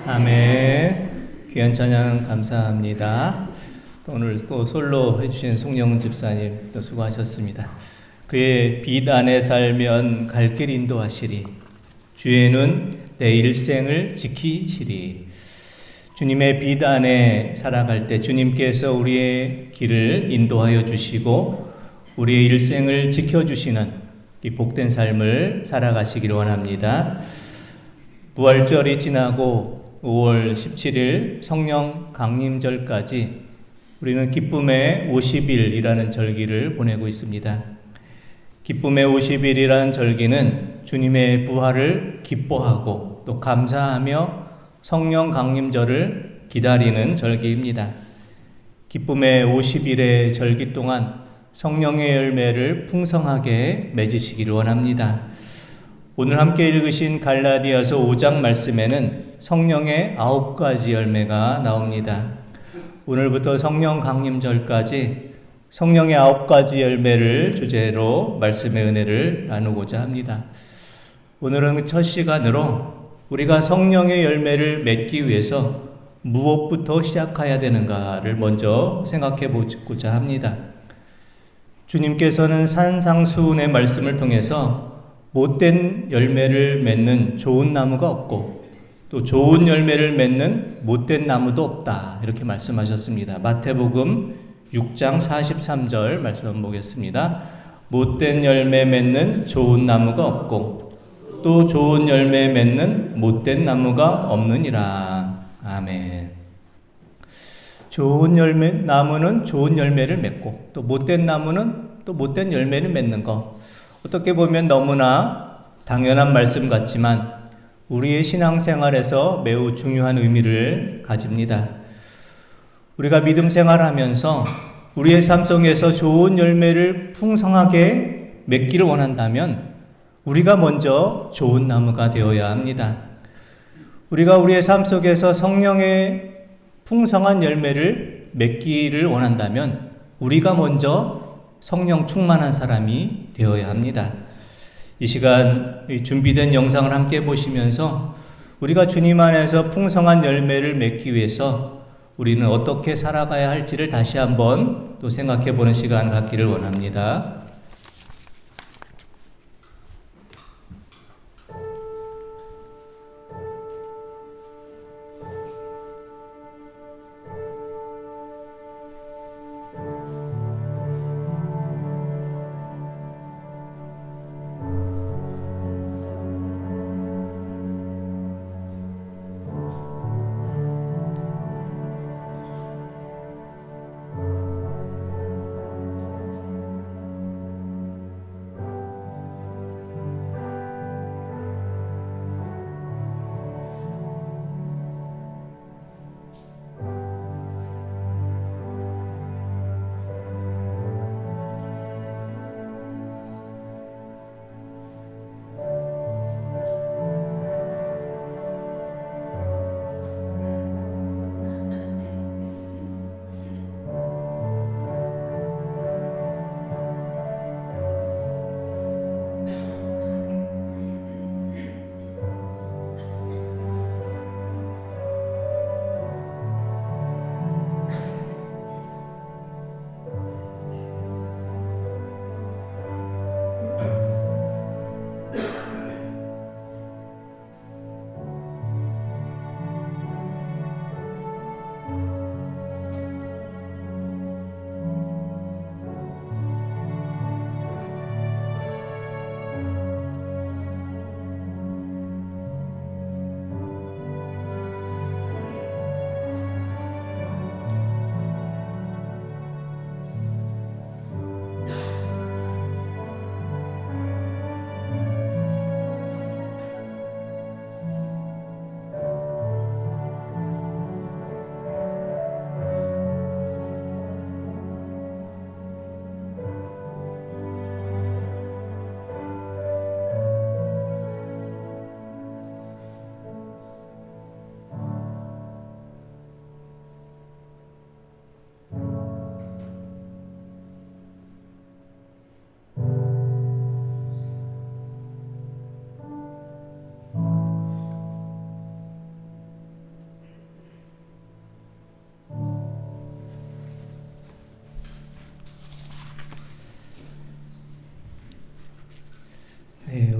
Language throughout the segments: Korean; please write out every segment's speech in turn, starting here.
아멘. 귀한 찬양 감사합니다. 오늘 또 솔로 해주신 송영은 집사님 또 수고하셨습니다. 그의 빛 안에 살면 갈 길 인도하시리. 주에는 내 일생을 지키시리. 주님의 빛 안에 살아갈 때 주님께서 우리의 길을 인도하여 주시고 우리의 일생을 지켜주시는 이 복된 삶을 살아가시길 원합니다. 부활절이 지나고 5월 17일 성령 강림절까지 우리는 기쁨의 50일이라는 절기를 보내고 있습니다. 기쁨의 50일이라는 절기는 주님의 부활을 기뻐하고 또 감사하며 성령 강림절을 기다리는 절기입니다. 기쁨의 50일의 절기 동안 성령의 열매를 풍성하게 맺으시기를 원합니다. 오늘 함께 읽으신 갈라디아서 5장 말씀에는 성령의 9가지 열매가 나옵니다. 오늘부터 성령 강림절까지 성령의 9가지 열매를 주제로 말씀의 은혜를 나누고자 합니다. 오늘은 첫 시간으로 우리가 성령의 열매를 맺기 위해서 무엇부터 시작해야 되는가를 먼저 생각해 보고자 합니다. 주님께서는 산상수훈의 말씀을 통해서 못된 열매를 맺는 좋은 나무가 없고 또 좋은 열매를 맺는 못된 나무도 없다, 이렇게 말씀하셨습니다. 마태복음 6장 43절 말씀 한번 보겠습니다. 못된 열매 맺는 좋은 나무가 없고 또 좋은 열매 맺는 못된 나무가 없느니라. 아멘. 좋은 나무는 좋은 열매를 맺고 또 못된 나무는 또 못된 열매를 맺는 것, 어떻게 보면 너무나 당연한 말씀 같지만 우리의 신앙생활에서 매우 중요한 의미를 가집니다. 우리가 믿음 생활하면서 우리의 삶 속에서 좋은 열매를 풍성하게 맺기를 원한다면 우리가 먼저 좋은 나무가 되어야 합니다. 우리가 우리의 삶 속에서 성령의 풍성한 열매를 맺기를 원한다면 우리가 먼저 성령 충만한 사람이 되어야 합니다. 이 시간 준비된 영상을 함께 보시면서 우리가 주님 안에서 풍성한 열매를 맺기 위해서 우리는 어떻게 살아가야 할지를 다시 한번 또 생각해 보는 시간 갖기를 원합니다.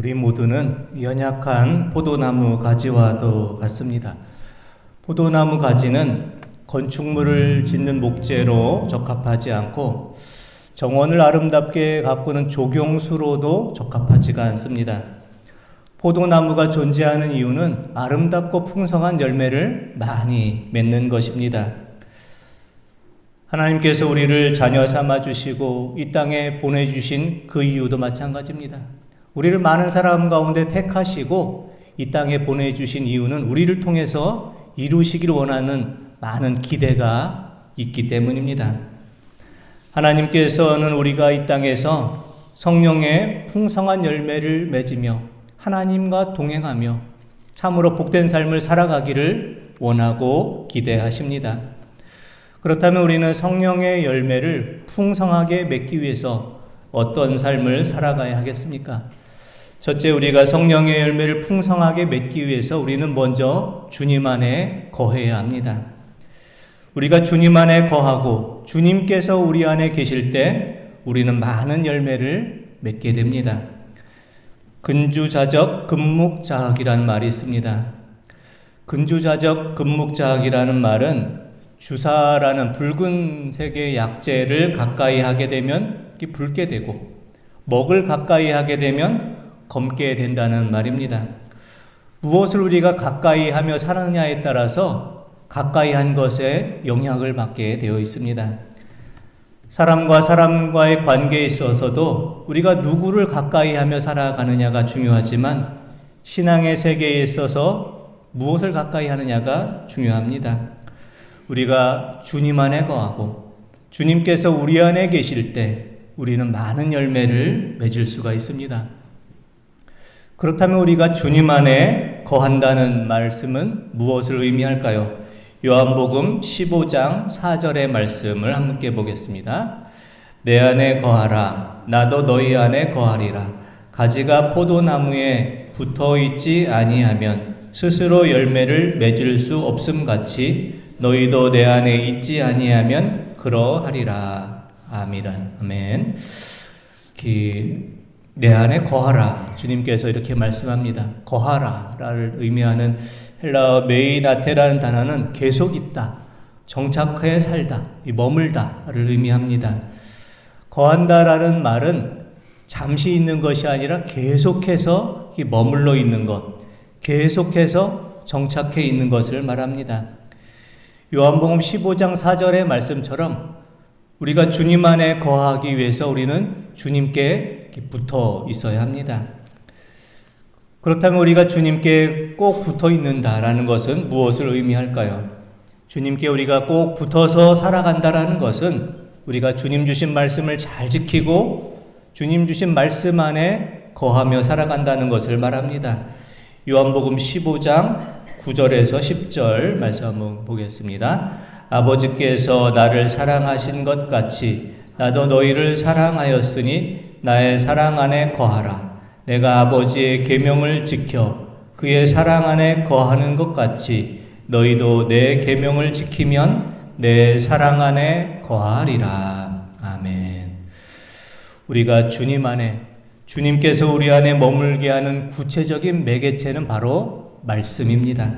우리 모두는 연약한 포도나무 가지와도 같습니다. 포도나무 가지는 건축물을 짓는 목재로 적합하지 않고 정원을 아름답게 가꾸는 조경수로도 적합하지가 않습니다. 포도나무가 존재하는 이유는 아름답고 풍성한 열매를 많이 맺는 것입니다. 하나님께서 우리를 자녀 삼아 주시고 이 땅에 보내주신 그 이유도 마찬가지입니다. 우리를 많은 사람 가운데 택하시고 이 땅에 보내주신 이유는 우리를 통해서 이루시길 원하는 많은 기대가 있기 때문입니다. 하나님께서는 우리가 이 땅에서 성령의 풍성한 열매를 맺으며 하나님과 동행하며 참으로 복된 삶을 살아가기를 원하고 기대하십니다. 그렇다면 우리는 성령의 열매를 풍성하게 맺기 위해서 어떤 삶을 살아가야 하겠습니까? 첫째, 우리가 성령의 열매를 풍성하게 맺기 위해서 우리는 먼저 주님 안에 거해야 합니다. 우리가 주님 안에 거하고 주님께서 우리 안에 계실 때 우리는 많은 열매를 맺게 됩니다. 근주자적 금묵자학이라는 말이 있습니다. 근주자적 금묵자학이라는 말은 주사라는 붉은색의 약재를 가까이 하게 되면 붉게 되고 먹을 가까이 하게 되면 검게 된다는 말입니다. 무엇을 우리가 가까이 하며 사느냐에 따라서 가까이 한 것에 영향을 받게 되어 있습니다. 사람과 사람과의 관계에 있어서도 우리가 누구를 가까이 하며 살아가느냐가 중요하지만 신앙의 세계에 있어서 무엇을 가까이 하느냐가 중요합니다. 우리가 주님 안에 거하고 주님께서 우리 안에 계실 때 우리는 많은 열매를 맺을 수가 있습니다. 그렇다면 우리가 주님 안에 거한다는 말씀은 무엇을 의미할까요? 요한복음 15장 4절의 말씀을 함께 보겠습니다. 내 안에 거하라. 나도 너희 안에 거하리라. 가지가 포도나무에 붙어있지 아니하면 스스로 열매를 맺을 수 없음같이 너희도 내 안에 있지 아니하면 그러하리라. 아멘. 내 안에 거하라. 주님께서 이렇게 말씀합니다. 거하라를 의미하는 헬라어 메이나테라는 단어는 계속 있다, 정착해 살다, 머물다를 의미합니다. 거한다라는 말은 잠시 있는 것이 아니라 계속해서 머물러 있는 것, 계속해서 정착해 있는 것을 말합니다. 요한복음 15장 4절의 말씀처럼 우리가 주님 안에 거하기 위해서 우리는 주님께 붙어 있어야 합니다. 그렇다면 우리가 주님께 꼭 붙어 있는다라는 것은 무엇을 의미할까요? 주님께 우리가 꼭 붙어서 살아간다라는 것은 우리가 주님 주신 말씀을 잘 지키고 주님 주신 말씀 안에 거하며 살아간다는 것을 말합니다. 요한복음 15장 9절에서 10절 말씀 한번 보겠습니다. 아버지께서 나를 사랑하신 것 같이 나도 너희를 사랑하였으니 나의 사랑 안에 거하라. 내가 아버지의 계명을 지켜 그의 사랑 안에 거하는 것 같이 너희도 내 계명을 지키면 내 사랑 안에 거하리라. 아멘. 우리가 주님 안에, 주님께서 우리 안에 머물게 하는 구체적인 매개체는 바로 말씀입니다.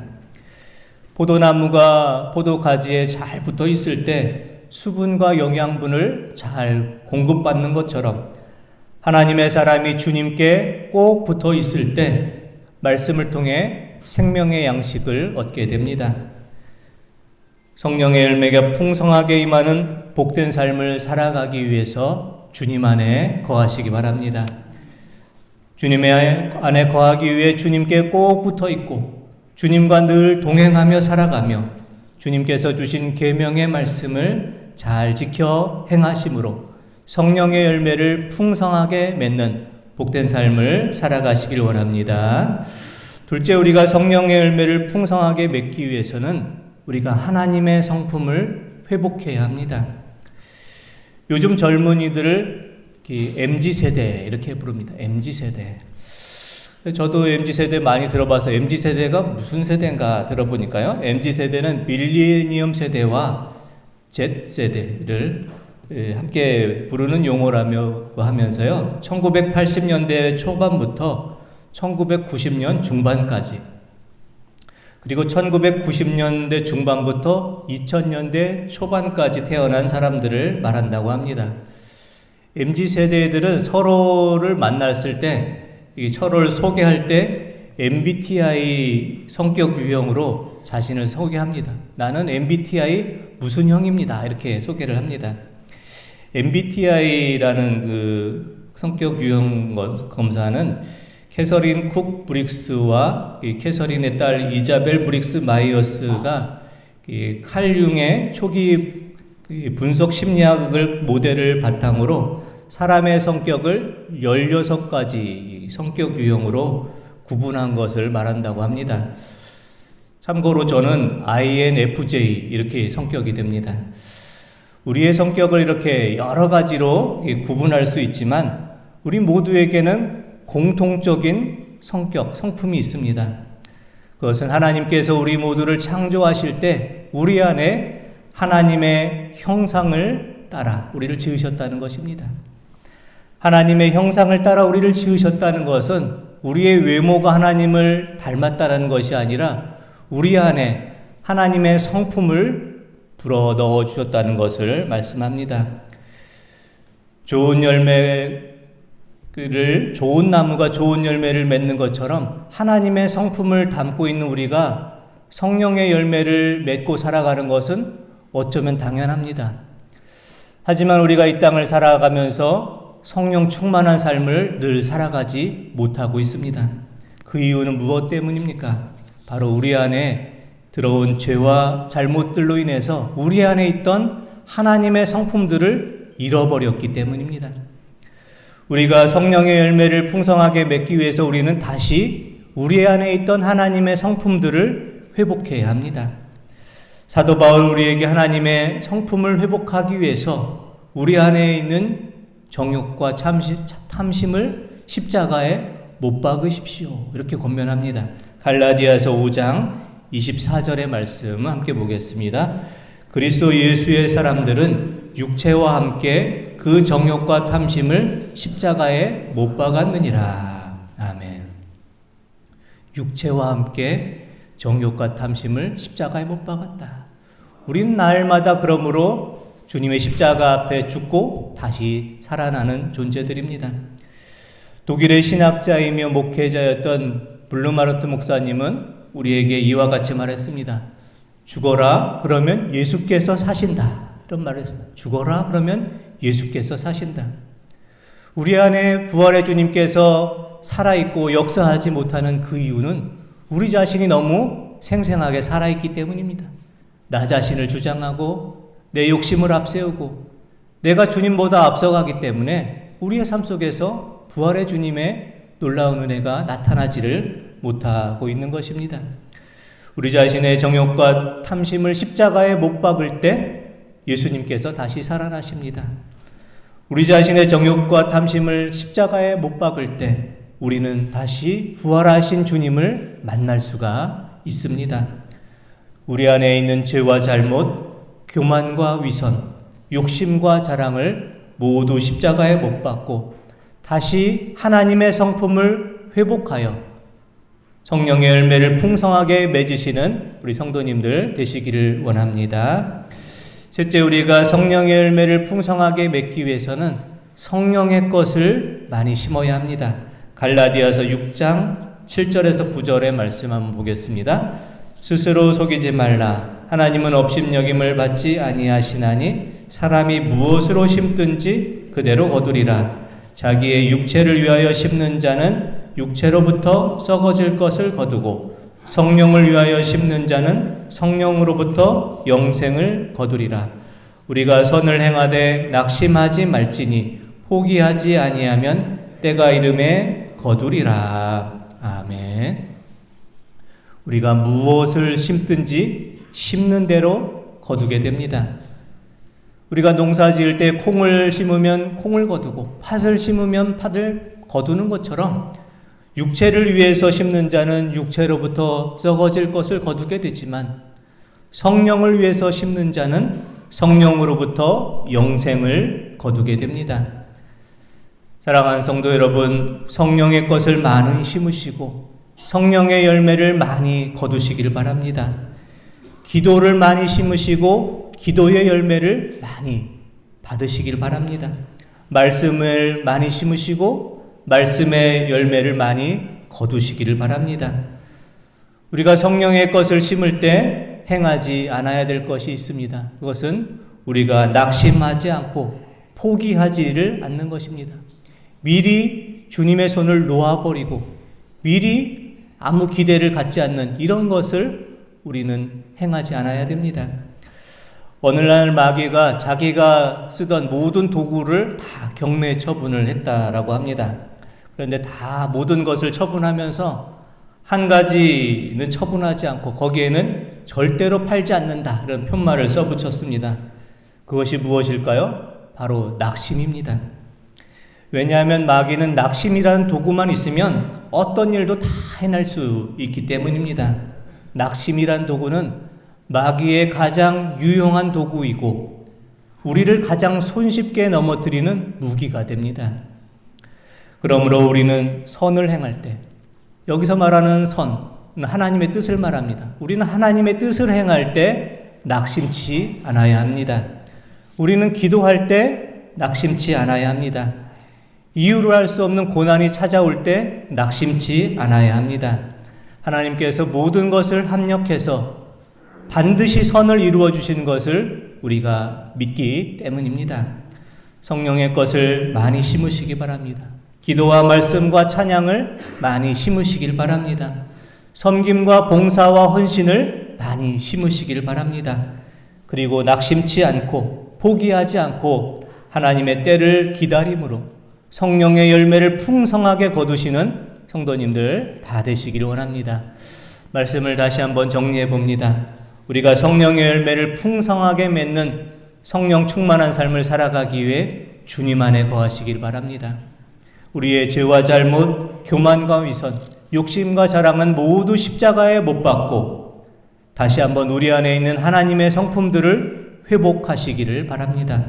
포도나무가 포도가지에 잘 붙어 있을 때 수분과 영양분을 잘 공급받는 것처럼 하나님의 사람이 주님께 꼭 붙어 있을 때 말씀을 통해 생명의 양식을 얻게 됩니다. 성령의 열매가 풍성하게 임하는 복된 삶을 살아가기 위해서 주님 안에 거하시기 바랍니다. 주님의 안에 거하기 위해 주님께 꼭 붙어 있고 주님과 늘 동행하며 살아가며 주님께서 주신 계명의 말씀을 잘 지켜 행하심으로 성령의 열매를 풍성하게 맺는 복된 삶을 살아가시길 원합니다. 둘째, 우리가 성령의 열매를 풍성하게 맺기 위해서는 우리가 하나님의 성품을 회복해야 합니다. 요즘 젊은이들을 MZ세대 이렇게 부릅니다. MZ세대. 저도 MZ세대 많이 들어봐서 MZ세대가 무슨 세대인가 들어보니까요. MZ세대는 밀레니엄 세대와 Z세대를 함께 부르는 용어라며 하면서요. 1980년대 초반부터 1990년 중반까지, 그리고 1990년대 중반부터 2000년대 초반까지 태어난 사람들을 말한다고 합니다. MZ세대들은 서로를 만났을 때, 서로를 소개할 때 MBTI 성격 유형으로 자신을 소개합니다. 나는 MBTI 무슨 형입니다. 이렇게 소개를 합니다. MBTI라는 그 성격 유형 검사는 캐서린 쿡 브릭스와 캐서린의 딸 이자벨 브릭스 마이어스가 칼 융의 초기 분석 심리학을 모델을 바탕으로 사람의 성격을 16가지 성격 유형으로 구분한 것을 말한다고 합니다. 참고로 저는 INFJ 이렇게 성격이 됩니다. 우리의 성격을 이렇게 여러 가지로 구분할 수 있지만 우리 모두에게는 공통적인 성격, 성품이 있습니다. 그것은 하나님께서 우리 모두를 창조하실 때 우리 안에 하나님의 형상을 따라 우리를 지으셨다는 것입니다. 하나님의 형상을 따라 우리를 지으셨다는 것은 우리의 외모가 하나님을 닮았다는 것이 아니라 우리 안에 하나님의 성품을 불어 넣어 주셨다는 것을 말씀합니다. 좋은 나무가 좋은 열매를 맺는 것처럼 하나님의 성품을 담고 있는 우리가 성령의 열매를 맺고 살아가는 것은 어쩌면 당연합니다. 하지만 우리가 이 땅을 살아가면서 성령 충만한 삶을 늘 살아가지 못하고 있습니다. 그 이유는 무엇 때문입니까? 바로 우리 안에 들어온 죄와 잘못들로 인해서 우리 안에 있던 하나님의 성품들을 잃어버렸기 때문입니다. 우리가 성령의 열매를 풍성하게 맺기 위해서 우리는 다시 우리 안에 있던 하나님의 성품들을 회복해야 합니다. 사도 바울 우리에게 하나님의 성품을 회복하기 위해서 우리 안에 있는 정욕과 탐심을 십자가에 못 박으십시오. 이렇게 권면합니다. 갈라디아서 5장 24절의 말씀 함께 보겠습니다. 그리스도 예수의 사람들은 육체와 함께 그 정욕과 탐심을 십자가에 못 박았느니라. 아멘. 육체와 함께 정욕과 탐심을 십자가에 못 박았다. 우린 날마다 그러므로 주님의 십자가 앞에 죽고 다시 살아나는 존재들입니다. 독일의 신학자이며 목회자였던 블루마르트 목사님은 우리에게 이와 같이 말했습니다. 죽어라 그러면 예수께서 사신다. 이런 말을 했습니다. 죽어라 그러면 예수께서 사신다. 우리 안에 부활의 주님께서 살아있고 역사하지 못하는 그 이유는 우리 자신이 너무 생생하게 살아있기 때문입니다. 나 자신을 주장하고 내 욕심을 앞세우고 내가 주님보다 앞서가기 때문에 우리의 삶 속에서 부활의 주님의 놀라운 은혜가 나타나지를 못하고 있는 것입니다. 우리 자신의 정욕과 탐심을 십자가에 못 박을 때 예수님께서 다시 살아나십니다. 우리 자신의 정욕과 탐심을 십자가에 못 박을 때 우리는 다시 부활하신 주님을 만날 수가 있습니다. 우리 안에 있는 죄와 잘못, 교만과 위선, 욕심과 자랑을 모두 십자가에 못 박고 다시 하나님의 성품을 회복하여 성령의 열매를 풍성하게 맺으시는 우리 성도님들 되시기를 원합니다. 셋째, 우리가 성령의 열매를 풍성하게 맺기 위해서는 성령의 것을 많이 심어야 합니다. 갈라디아서 6장 7절에서 9절의 말씀 한번 보겠습니다. 스스로 속이지 말라. 하나님은 업신여김을 받지 아니하시나니 사람이 무엇으로 심든지 그대로 거두리라. 자기의 육체를 위하여 심는 자는 육체로부터 썩어질 것을 거두고 성령을 위하여 심는 자는 성령으로부터 영생을 거두리라. 우리가 선을 행하되 낙심하지 말지니 포기하지 아니하면 때가 이름에 거두리라. 아멘. 우리가 무엇을 심든지 심는 대로 거두게 됩니다. 우리가 농사 지을 때 콩을 심으면 콩을 거두고 팥을 심으면 팥을 거두는 것처럼 육체를 위해서 심는 자는 육체로부터 썩어질 것을 거두게 되지만 성령을 위해서 심는 자는 성령으로부터 영생을 거두게 됩니다. 사랑하는 성도 여러분, 성령의 것을 많이 심으시고 성령의 열매를 많이 거두시길 바랍니다. 기도를 많이 심으시고 기도의 열매를 많이 받으시길 바랍니다. 말씀을 많이 심으시고 말씀의 열매를 많이 거두시기를 바랍니다. 우리가 성령의 것을 심을 때 행하지 않아야 될 것이 있습니다. 그것은 우리가 낙심하지 않고 포기하지를 않는 것입니다. 미리 주님의 손을 놓아버리고 미리 아무 기대를 갖지 않는 이런 것을 우리는 행하지 않아야 됩니다. 오늘날 마귀가 자기가 쓰던 모든 도구를 다 경매 처분을 했다라고 합니다. 그런데 다 모든 것을 처분하면서 한 가지는 처분하지 않고 거기에는 절대로 팔지 않는다 이런 편말을 써붙였습니다. 그것이 무엇일까요? 바로 낙심입니다. 왜냐하면 마귀는 낙심이라는 도구만 있으면 어떤 일도 다 해낼 수 있기 때문입니다. 낙심이란 도구는 마귀의 가장 유용한 도구이고 우리를 가장 손쉽게 넘어뜨리는 무기가 됩니다. 그러므로 우리는 선을 행할 때, 여기서 말하는 선은 하나님의 뜻을 말합니다. 우리는 하나님의 뜻을 행할 때 낙심치 않아야 합니다. 우리는 기도할 때 낙심치 않아야 합니다. 이유를 알 수 없는 고난이 찾아올 때 낙심치 않아야 합니다. 하나님께서 모든 것을 합력해서 반드시 선을 이루어 주신 것을 우리가 믿기 때문입니다. 성령의 것을 많이 심으시기 바랍니다. 기도와 말씀과 찬양을 많이 심으시길 바랍니다. 섬김과 봉사와 헌신을 많이 심으시길 바랍니다. 그리고 낙심치 않고 포기하지 않고 하나님의 때를 기다림으로 성령의 열매를 풍성하게 거두시는 성도님들 다 되시길 원합니다. 말씀을 다시 한번 정리해 봅니다. 우리가 성령의 열매를 풍성하게 맺는 성령 충만한 삶을 살아가기 위해 주님 안에 거하시길 바랍니다. 우리의 죄와 잘못, 교만과 위선, 욕심과 자랑은 모두 십자가에 못 박고 다시 한번 우리 안에 있는 하나님의 성품들을 회복하시기를 바랍니다.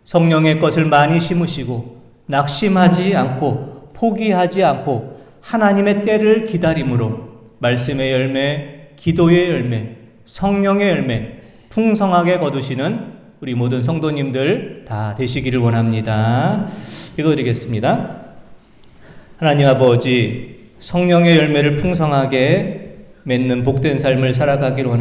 성령의 것을 많이 심으시고 낙심하지 않고 포기하지 않고 하나님의 때를 기다림으로 말씀의 열매, 기도의 열매, 성령의 열매 풍성하게 거두시는 우리 모든 성도님들 다 되시기를 원합니다. 기도드리겠습니다. 하나님 아버지, 성령의 열매를 풍성하게 맺는 복된 삶을 살아가기를 원합니다.